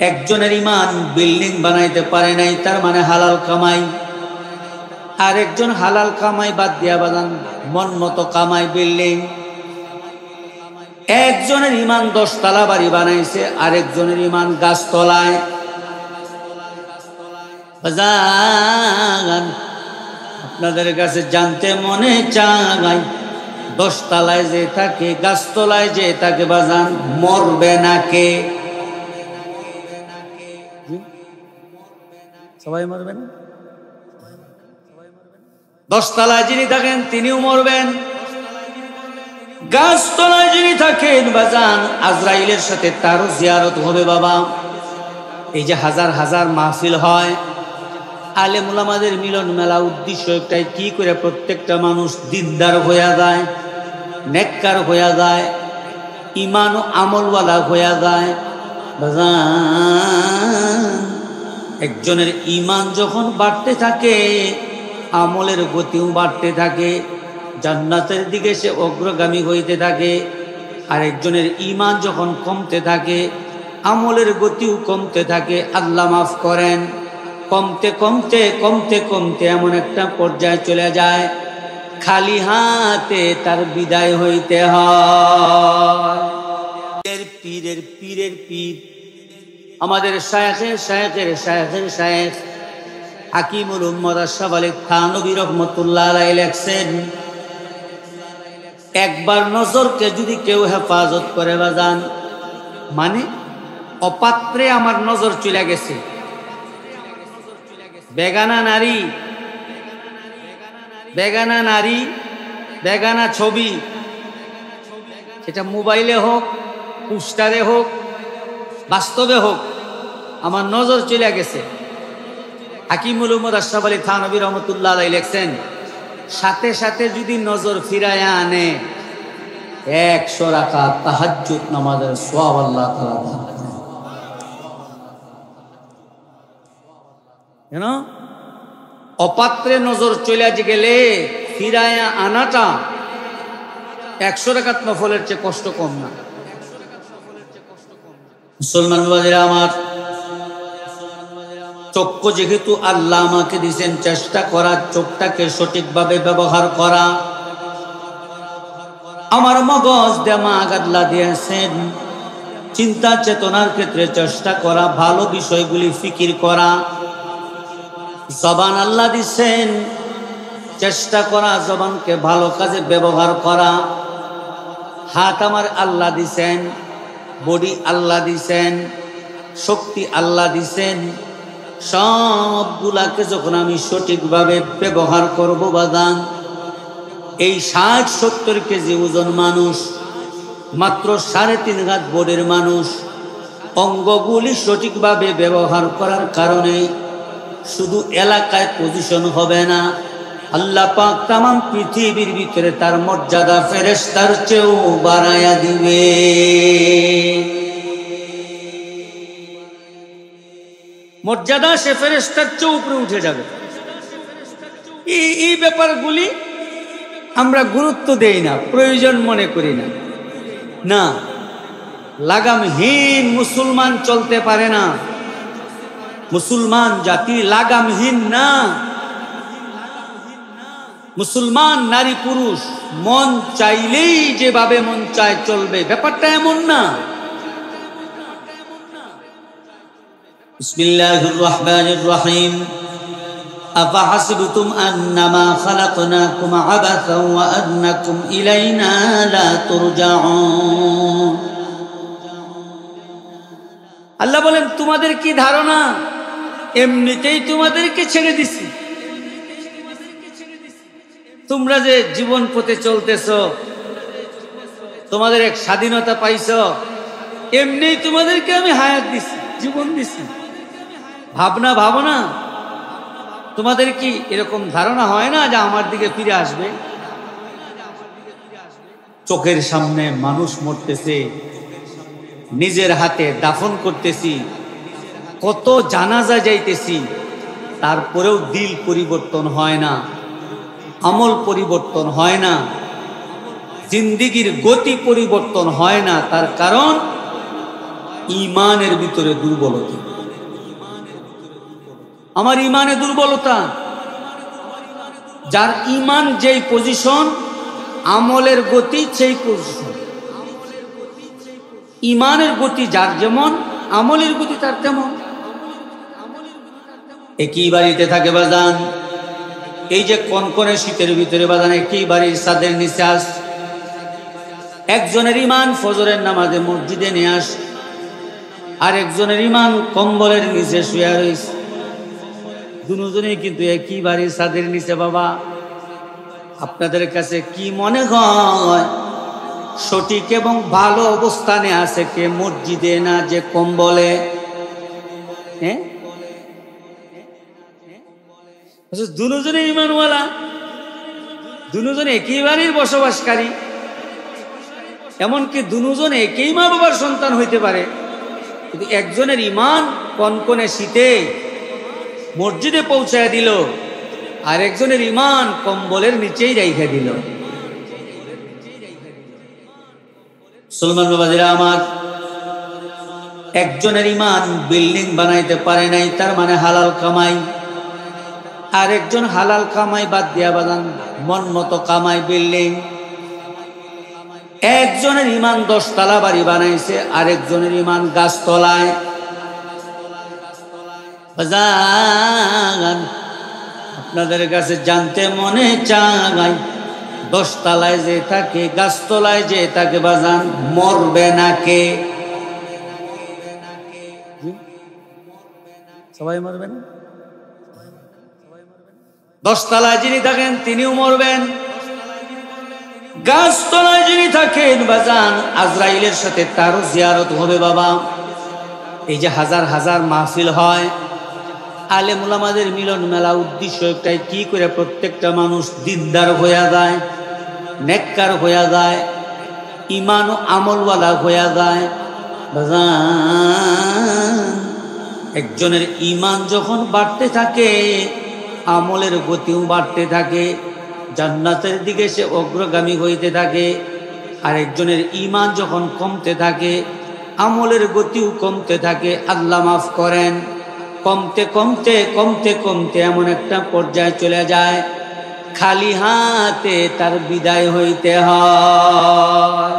একজনের ইমান বিল্ডিং বানাইতে পারে নাই, তার মানে হালাল কামাই। আর একজন হালাল কামাই বাদ দিয়া বাজান মন মতো কামাই বিল্ডিং। একজনের ইমান 10 তলা বাড়ি বানাইছে, আরেকজনের ইমান গাছতলায়। বাজান আপনাদের কাছে জানতে মনে চাই, 10 তলায় যে থাকে গাছতলায় যে থাকে বাজান মরবে না কে? সবাই মরবেন। 10 তলায় যিনি থাকেন তিনিও মরবেন, গাছতলায় যিনি থাকেন বাজান আজরাইলের সাথে তারও জিয়ারত হবে। বাবা এই যে হাজার হাজার মাহফিল হয়, আলেম ওলামাদের মিলন মেলা উদ্দেশ্য একটাই, কি করে প্রত্যেকটা মানুষ দিনদার হইয়া যায়, নেককার হইয়া যায়, ইমান ও আমলওয়ালা হইয়া যায়। বাজান একজনের ইমান যখন বাড়তে থাকে, আমলের গতিও বাড়তে থাকে, জান্নাতের দিকে সে অগ্রগামী হইতে থাকে। আর একজনের ইমান যখন কমতে থাকে, আমলের গতিও কমতে থাকে। আল্লাহ মাফ করেন, কমতে কমতে কমতে কমতে এমন একটা পর্যায়ে চলে যায় খালি হাতে তার বিদায় হইতে হয়। পীরের পীরের পীর আমাদের শায়েখের শায়েখের শায়েখের শায়েখ হাকিমুল উম্মত আশরাফ আলী থানভী রহমাতুল্লাহ আলাইহি লেখছেন, একবার নজরকে যদি কেউ হেফাজত করে বাজান, মানে অপাত্রে আমার নজর চলে গেছে, বেগানা নারী, বেগানা নারী, বেগানা ছবি, সেটা মোবাইলে হোক, পোস্টারে হোক, বাস্তবে হোক, আমার নজর চলে গেছে। হাকিমুল উম্মত আশরাফ আলী থানভী রহমাতুল্লাহ আলাইহি লেখছেন, সাথে সাথে যদি নজর ফিরায়া আনে 100 রাকাত তাহাজ্জুদ নামাজের সওয়াব আল্লাহ তাআলা দান করেন। কেন? অপাত্রে নজর চলে গেলে ফিরায়া আনাটা 100 রাকাত নফলের চেয়ে কষ্ট কম না। মুসলমান বাজারে আমার, চক্ষু যেহেতু আল্লাহ আমাকে দিয়েছেন, চেষ্টা করা চোখটাকে সঠিকভাবে ব্যবহার করা। আমার মগজ দিমাগ আল্লাহ দিয়েছেন, চিন্তা চেতনার ক্ষেত্রে চেষ্টা করা, ভালো বিষয়গুলি ফিকির করা। জবান আল্লাহ দিয়েছেন, চেষ্টা করা জবানকে ভালো কাজে ব্যবহার করা। হাত আমার আল্লাহ দিয়েছেন, বডি আল্লাহ দিয়েছেন, শক্তি আল্লাহ দিয়েছেন। সবগুলাকে যখন আমি সঠিকভাবে ব্যবহার করব বাদান, এই 60-70 কেজি ওজন মানুষ, মাত্র 3.5 হাত বডির মানুষ, অঙ্গগুলি সঠিকভাবে ব্যবহার করার কারণে শুধু এলাকায় পজিশন হবে না, আল্লাহ পাক তামাম পৃথিবীর ভিতরে তার মর্যাদা ফেরেশতার চেয়েও বাড়ায়া দিবে। মর্যাদা সে ফেরেশতার চেয়ে উপরে উঠে যাবে। এই ব্যাপারগুলি আমরা গুরুত্ব দেই না, প্রয়োজন মনে করি না। না, লাগামহীন মুসলমান চলতে পারে না। মুসলমান জাতি লাগামহীন না। মুসলমান নারী পুরুষ মন চাইলেই যেভাবে মন চায় চলবে, ব্যাপারটা এমন না। বিসমিল্লাহির রহমানির রহিম। আফাহাসিবতুম আন্নামা খালাকনাকুম আবাসান ওয়া আন্নাকুম ইলাইনা লা তুরজাউন। আল্লাহ বলেন, তোমাদের কি ধারণা এমনিতেই তোমাদেরকে ছেড়ে দিছি? তোমরা যে জীবন পথে চলতেছ, তোমাদের এক স্বাধীনতা পাইছ, এমনি তোমাদেরকে আমি হায়াত দিছি, জীবন দিছি। ভাবনা তোমাদের কি এরকম ধারণা হয় না যে আমার দিকে ফিরে আসবে? চোখের সামনে মানুষ মরতেছে, নিজের হাতে দাফন করতেছি, কত জানাজা যাইতেছি, তারপরেও দিল পরিবর্তন হয় না, আমল পরিবর্তন হয় না, জিন্দিগির গতি পরিবর্তন হয় না। তার কারণ ইমানের ভিতরে দুর্বলতা, আমার ইমানে দুর্বলতা। যার ইমান যেই পজিশন, আমলের গতি সেই পজিশন। ইমানের গতি যার যেমন, আমলের গতি তার তেমন। একই বাড়িতে থাকে বাজান, এই যে কনকনে শীতের ভিতরে বাজান একই বাড়ির ছাদের নিচে আস, একজনের ইমান ফজরের নামাজে মসজিদে নিয়ে আস, আর একজনের ইমান কম্বলের নিচে শুয়ে রয়েছে। দুজনেই কিন্তু একই বাড়ির ছাদের নিচে। বাবা, আপনাদের কাছে কি মনে হয় সঠিক এবং ভালো অবস্থানে আছে কে, মসজিদে না যে কম্বলে? হ্যাঁ, দুজনে ইমানওয়ালা, দুজনে একই বাড়ির বসবাসকারী, এমনকি দুজন একই মা বাবার সন্তান হইতে পারে, কিন্তু একজনের ইমান কনকনে শীতে মসজিদে পৌঁছায় দিল, আর একজনের ইমান কম্বলের নিচেই রাইখা দিল। মুসলমান বাবাজিরা আমার, একজনের ইমান বিল্ডিং বানাইতে পারে নাই, তার মানে হালাল কামাই, আর একজন হালাল কামাই বাদ দিয়া বাজান মন মতো কামাই বিল্ডিং। একজনের ইমান 10 তলা বাড়ি বানাইছে, আর একজনের ইমান গাছতলায়। বাজান, আপনাদের কাছে জানতে মনে চাই, 10 তলায় যে থাকে, গাছতলায় যে থাকে বাজান, মরবে না কে? সবাই মরবে না? 10 তলায় যিনি থাকেন তিনিও মরবেন, গাছতলায় যিনি থাকেন বাজান আজরাইলের সাথে তারও জিয়ারত হবে। বাবা, এই যে হাজার হাজার মাহফিল হয়, আলেম উলামাদের মিলন মেলা, উদ্দেশ্য একটাই, কি করে প্রত্যেকটা মানুষ দিনদার হইয়া যায়, নেককার হইয়া যায়, ইমান ও আমলওয়ালা হইয়া যায়। বাজান, একজনের ইমান যখন বাড়তে থাকে, আমলের গতিও বাড়তে থাকে, জান্নাতের দিকে সে অগ্রগামী হইতে থাকে। আর একজনের ইমান যখন কমতে থাকে, আমলের গতিও কমতে থাকে। আল্লাহ মাফ করেন, কমতে কমতে কমতে কমতে এমন একটা পর্যায়ে চলে যায়, খালি হাতে তার বিদায় হইতে হয়।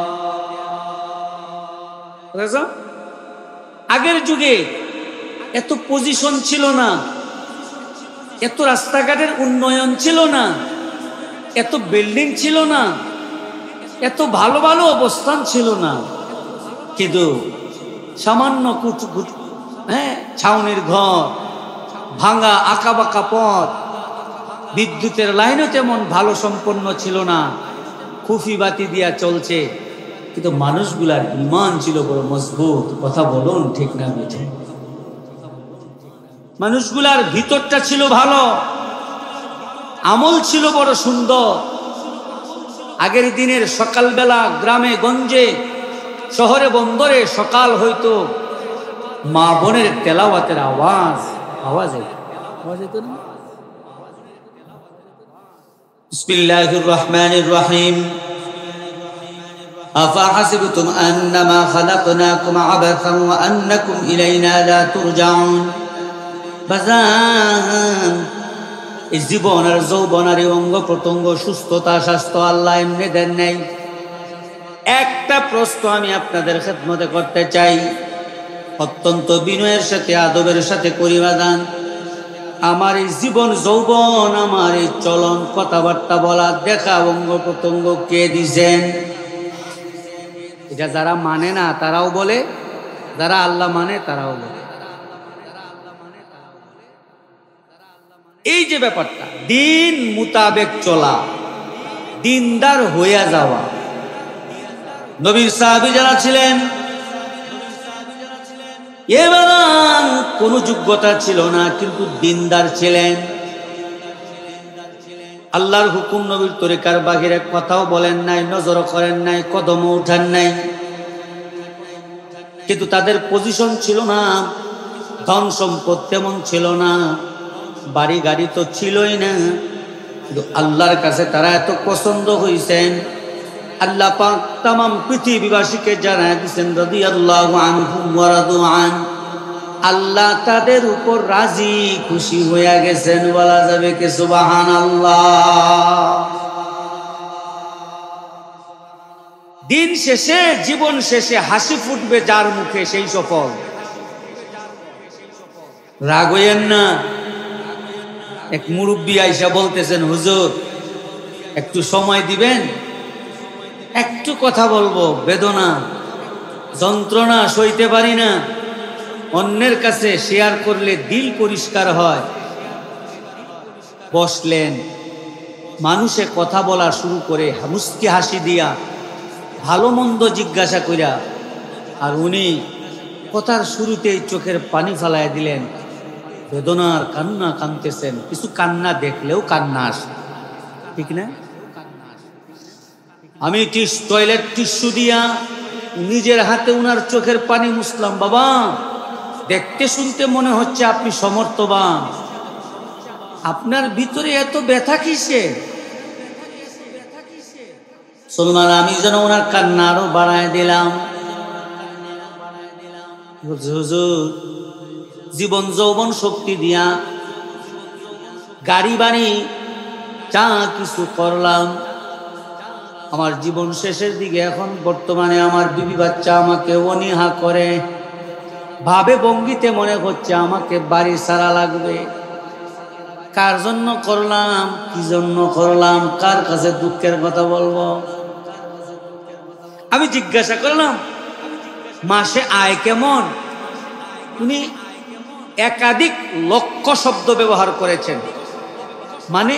আগের যুগে এত পজিশন ছিল না, এত রাস্তাঘাটের উন্নয়ন ছিল না, এত বিল্ডিং ছিল না, এত ভালো ভালো অবস্থান ছিল না, কিন্তু সামান্য ছাউনির ঘর, ভাঙা আঁকা বাঁকা পথ, বিদ্যুতের লাইনও তেমন ভালো সম্পন্ন ছিল না, খুফি বাতি দিয়া চলছে, কিন্তু মানুষগুলার ইমান ছিল বড় মজবুত। কথা বলুন, ঠিক না বেঠে? মানুষগুলার ভিতরটা ছিল ভালো, আমল ছিল বড় সুন্দর। আগের দিনের সকালবেলা গ্রামে গঞ্জে শহরে বন্দরে সকাল হইতো, মা বোনের তেলাওয়াতের আওয়াজ হইতো না? বিসমিল্লাহির রহমানির রহিম। আফাহাসিবতুম আন্নামা খালাকনাকুম আবাসান ওয়া আন্নাকুম ইলাইনা লা তুরজাউন। বাজান, এই জীবন আর যৌবন আর অঙ্গ প্রত্যঙ্গ, সুস্থতা স্বাস্থ্য আল্লাহ এমনি দেন নাই। একটা প্রশ্ন আমি আপনাদের খেদমতে করতে চাই, অত্যন্ত বিনয়ের সাথে আদবের সাথে করি বাজান। আমার এই জীবন যৌবন, আমার এই চলন কথাবার্তা বলা দেখা অঙ্গ প্রত্যঙ্গ কে দিছেন? এটা যারা মানে না তারাও বলে, যারা আল্লাহ মানে তারাও বলে। এই যে ব্যাপারটা, দিন মোতাবেক চলা, দিনদার হইয়া যাওয়া। নবীর সাহাবী যারা ছিলেন, এবার কোনো যোগ্যতা ছিল না, কিন্তু দিনদার ছিলেন। আল্লাহর হুকুম নবীর তরিকার বাহিরে কথাও বলেন নাই, নজরও করেন নাই, কদমও উঠান নাই, কিন্তু তাদের পজিশন ছিল না, ধন সম্পদ তেমন ছিল না, বাড়ি গাড়ি তো ছিলই না, কিন্তু আল্লাহর কাছে তারা এত পছন্দ হইছেন, আল্লাহ পাক तमाम পৃথিবীবাসীকে জানায় দিয়েছেন রাদিয়াল্লাহু আনহুম ওয়া রাদু আন, আল্লাহ তাদের উপর রাজি খুশি হয়ে গেছেন। বলা যাবে কি সুবহানাল্লাহ। দিন শেষে, জীবন শেষে হাসি ফুটবে যার মুখে, সেই সফল। রাগ হইয়েন না। এক মুরব্বী আইসা বলতেছেন, হুজুর একটু সময় দিবেন, একটু কথা বলবো, বেদনা যন্ত্রণা সইতে পারি না, অন্যের কাছে শেয়ার করলে দিল পরিষ্কার হয়। বসলেন, মানুষে কথা বলা শুরু করে মুস্কি হাসি দিয়া, ভালো মন্দ জিজ্ঞাসা কইরা, আর উনি কথার শুরুতেই চোখের পানি ফালাইয়া দিলেন। বেদনার কান্না কাঁদতেছেন, কিছু কান্না দেখলেও কান্না আসে, ঠিক না? আমি টয়লেট টিস্যু দিয়া নিজের হাতে উনার চোখের পানি মুছলাম। বাবা, দেখতে শুনতে মনে হচ্ছে আপনি সমর্থবান, আপনার ভিতরে এত ব্যথা কিসে? সলমান, আমি যেন ওনার কান্না আরো বাড়ায় দিলাম। হুজুর, জীবন যৌবন শক্তি দিয়া গাড়ি বাড়ি যা কিছু করলাম, আমার জীবন শেষের দিকে এখন বর্তমানে আমার বিবি বাচ্চা আমাকে অনীহা করে, ভাবে ভঙ্গিতে মনে হচ্ছে আমাকে বাড়ি ছাড়া লাগবে। কার জন্য করলাম, কি জন্য করলাম, কার কাছে দুঃখের কথা বলবো? আমি জিজ্ঞাসা করলাম, মাসে আয় কেমন? উনি একাধিক লক্ষ শব্দ ব্যবহার করেছেন, মানে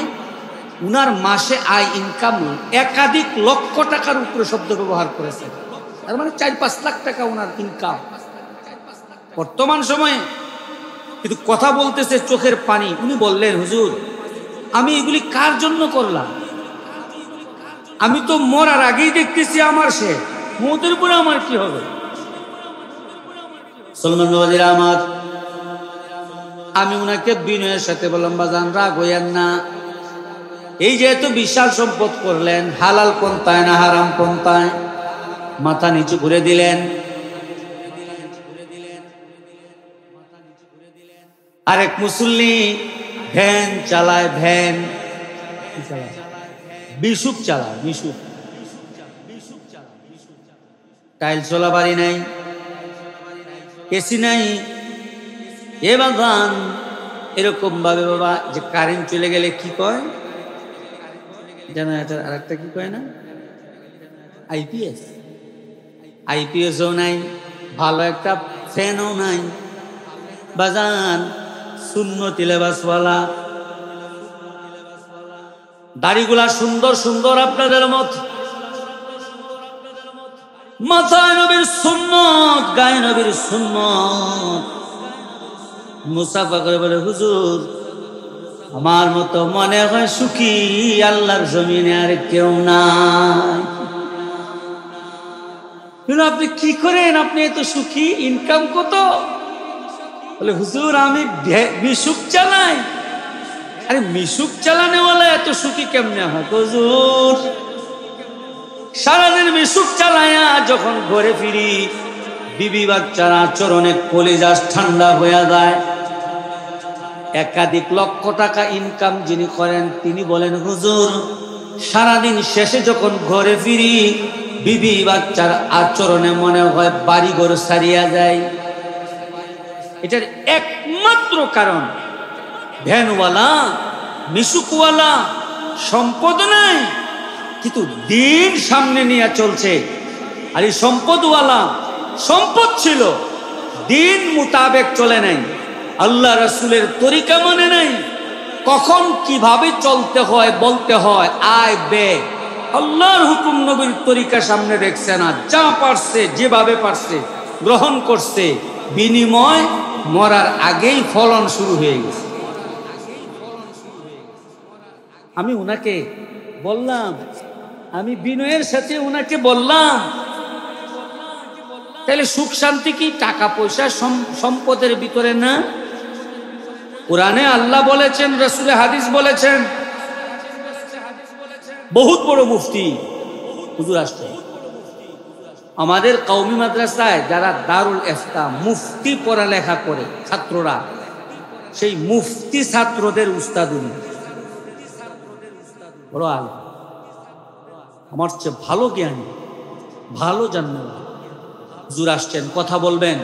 উনার মাসে আয় ইনকাম একাধিক লক্ষ টাকার উপরে শব্দ ব্যবহার করেছেন। তার মানে 4-5 লাখ টাকা উনার ইনকাম বর্তমান সময়ে। কিন্তু কথা বলতেছে চোখের পানি। উনি বললেন, হুজুর আমি এগুলি কার জন্য করলাম? আমি তো মরার আগেই দেখতেছি আমার শেষ, মৌতের পরে আমার কি হবে? সলমান বাবাজিরা আমার, আমি উনাকে বিনয়ের সাথে বললাম, বাজান রাগ হইয়েন না, এই যে এত বিশাল সম্পদ করলেন, হালাল পন্থায় না হারাম পন্থায়? মাথা নিচু করে দিলেন। আরেক মুসল্লি ভ্যান চালায়, ভ্যান বিশুক চালায়, বিশুক, টাইলসওয়ালা বাড়ি নাই, এসি নাই। এ বাগান এরকম ভাবে বাবা, যে কারেন্ট চলে গেলে কি কয় জানা, এটা আরেকটা কি কয় না, আইপিএস। আইপিএসও নাই, ভালো একটা ফ্যানও নাই। বাজান সুন্নতি লেবাসওয়ালা, দাড়িগুলা সুন্দর সুন্দর আপনাদের মত, মাথায় নবীর সুন্নত, গায়ে নবীর সুন্নত, মুসাফা করে বলে, হুজুর আমার মতো মনে হয় সুখী আল্লাহর জমিনে আর কেউ নাই। আপনি কি করেন? আপনি এত সুখী, ইনকাম কত? বলে, হুজুর আমি মিশুক চালাই। আরে মিশুক চালানে বলে এত সুখী কেমনে হয়? হুজুর সারাদিন মিশুক চালায়া যখন ঘরে ফিরি, বিবি বাচ্চার আচরণে কলিজা ঠান্ডা হয়ে যায়। একাধিক লক্ষ টাকা ইনকাম যিনি করেন, তিনি বলেন, হুজুর সারাদিন শেষে যখন ঘরে ফিরি, বিবি বাচ্চার আচরণে মনে হয় বাড়িঘর ছাড়িয়া যায়। এটার একমাত্র কারণ ভ্যানওয়ালা, মিশুকওয়ালা, সম্পদ নাই, কিন্তু দিন সামনে নিয়ে চলছে। আর এই সম্পদওয়ালা সম্পদ ছিল, দিন মোতাবেক চলে নাই, আল্লাহ রাসূলের তরিকা মানে নাই, কখন কিভাবে চলতে হয় বলতে হয়, আয় বে, আল্লাহর হুকুম নবীর তরিকা সামনে দেখছে না, যা পারছে যেভাবে পারছে গ্রহণ করছে, বিনিময় মরার আগেই ফলন শুরু হয়ে গেছে। আমি উনাকে বললাম, আমি বিনয়ের সাথে উনাকে বললাম, তাহলে সুখ শান্তি কি টাকা পয়সা সম্পদের ভিতরে না? কোরআনে আল্লাহ বলেছেন, রাসূলে হাদিস বলেছেন। বহুত বড় মুফতি হুজুর আসছেন। আমাদের কওমি মাদ্রাসায় যারা দারুল ইফতা মুফতি পড়ালেখা করে ছাত্ররা, সেই মুফতি ছাত্রদের উস্তাদ উনি, বড় আলেম, আমার চেয়ে ভালো জ্ঞানী, ভালো জানেন। হুজুর আসছেন, কথা বলবেন।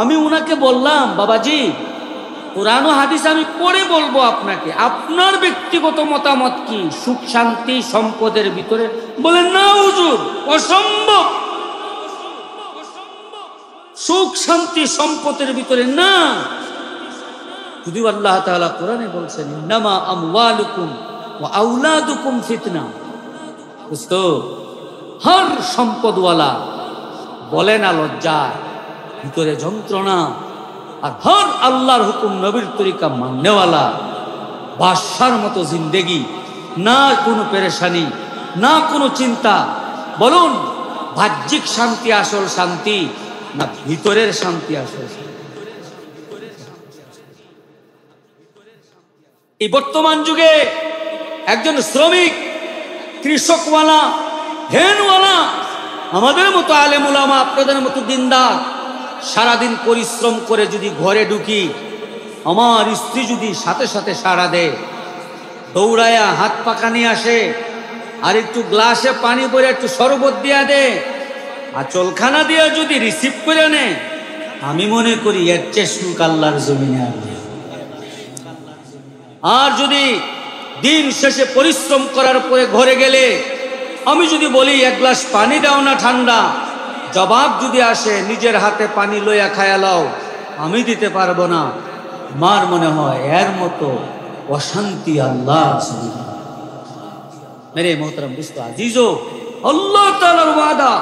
আমি উনাকে বললাম, বাবাজি কোরআন ও হাদিস আমি পড়ে বলবো আপনাকে, আপনার ব্যক্তিগত মতামত কি সুখ শান্তি সম্পদের ভিতরে? বলেন না হুজুর, অসম্ভব, সুখ শান্তি সম্পদের ভিতরে না। যদিও আল্লাহ তাআলা কোরআনে বলছেন, ইন্নামা আমওয়ালুকুম ওয়া আওলাদুকুম ফিতনা। বুঝতো, হর সম্পদওয়ালা বলে না লজ্জায়, ভিতরে যন্ত্রণা। আর হর আল্লাহর হুকুম নবীর তরিকা মাননেওয়ালা বাদশার মতো জিন্দেগি, না কোনো পেরেশানি, না কোনো চিন্তা। বলুন, বাহ্যিক শান্তি আসল শান্তি না ভিতরের শান্তি আসল শান্তি? এই বর্তমান যুগে একজন শ্রমিক, কৃষকওয়ালা, ভ্যানওয়ালা, আমাদের মতো আলেম উলামা, আপনাদের মতো দিনদার, সারাদিন পরিশ্রম করে যদি ঘরে ঢুকি, আমার স্ত্রী যদি সাথে সাথে সাড়া দেয়, দৌড়ায়া হাত পাকা নিয়ে আসে, আর একটু গ্লাসে পানি ভরে একটু শরবত দিয়া দে, আঁচলখানা দিয়া যদি রিসিভ করে নে, আমি মনে করি এর চেয়ে সুখ আল্লাহর জমিনে আসবে। আর যদি দিন শেষে পরিশ্রম করার পরে ঘরে গেলে আমি যদি বলি এক গ্লাস পানি দাও না ঠান্ডা, জবাব যদি আসে নিজের হাতে পানি লইয়া খায়া লাও, আমি দিতে পারবো না, আমার মনে হয় এর মতো অশান্তি আল্লাহ। মেরে মোহতারাম দোস্ত আজিজো, আল্লাহ তাআলার ওয়াদা,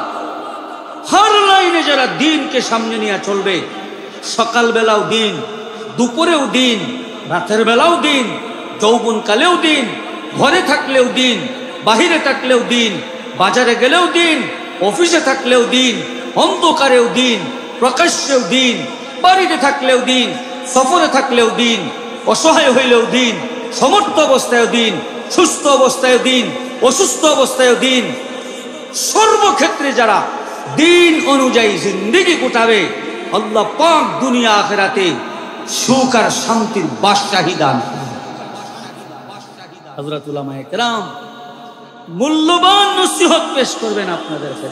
হর লাইনে যারা দিনকে সামনে নিয়ে চলবে, সকাল বেলাও দিন, দুপুরেও দিন, রাতের বেলাও দিন, যৌবনকালেও দিন, ঘরে থাকলেও দিন, বাহিরে থাকলেও দিন, বাজারে গেলেও দিন, অফিসে থাকলেও দিন, অন্ধকারেও দিন, প্রকাশ্যেও দিন, বাড়িতে থাকলেও দিন, সফরে থাকলেও দিন, অসহায় হইলেও দিন, সমর্থ অবস্থায়ও দিন, সুস্থ অবস্থায়ও দিন, অসুস্থ অবস্থায়ও দিন। সর্বক্ষেত্রে যারা দিন অনুযায়ী জিন্দেগি কাটাবে, আল্লাহ পাক দুনিয়া আখিরাতে সুখ আর শান্তির বাদশাহী দান করবেন। হযরত উলামায়ে কেরাম মূল্যবান নসিহত পেশ করবেন আপনাদের কাছে।